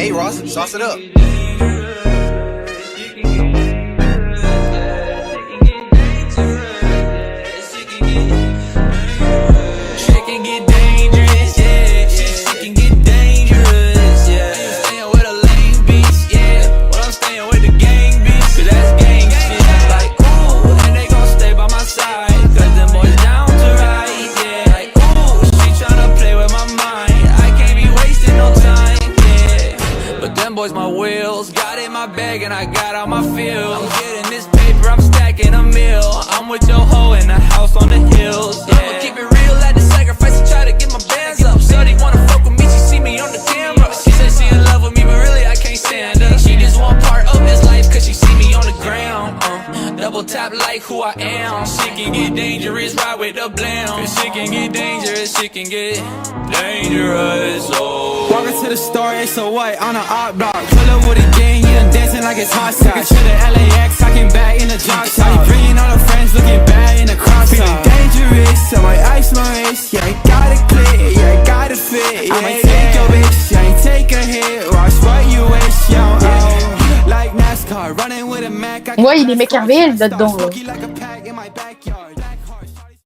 Hey Ross, sauce it up. Boys, my wheels, got in my bag and I got out my field. I'm getting this paper, I'm stacking a meal. I'm with your hoe in the house on the hills. Yeah. I'ma keep it real, had to sacrifice and try to get my bands up. Shorty wanna fuck with me, she see me on the camera. She said she in love with me, but really I can't stand her. She just want part of this life cause she see me on the ground. Double tap like who I am. Shit can get dangerous, ride with the blam. Cause shit can get dangerous, shit can get dangerous. Oh. Walking to the store, it's so white on an art block. Pull up with a gang, yeah, I'm dancing like it's hot sauce. To the LAX, talking back in the drop top. Bringing all the friends, looking bad in the cross. Feeling dangerous, so I ice my wrist. Yeah, I got it clear, yeah, I got it fit. Yeah, I might take your bitch, yeah, I ain't take a hit. Watch what you wish, yo, oh. Like NASCAR, running with a Mac. Ouais, il est McCarville là-dedans. Là.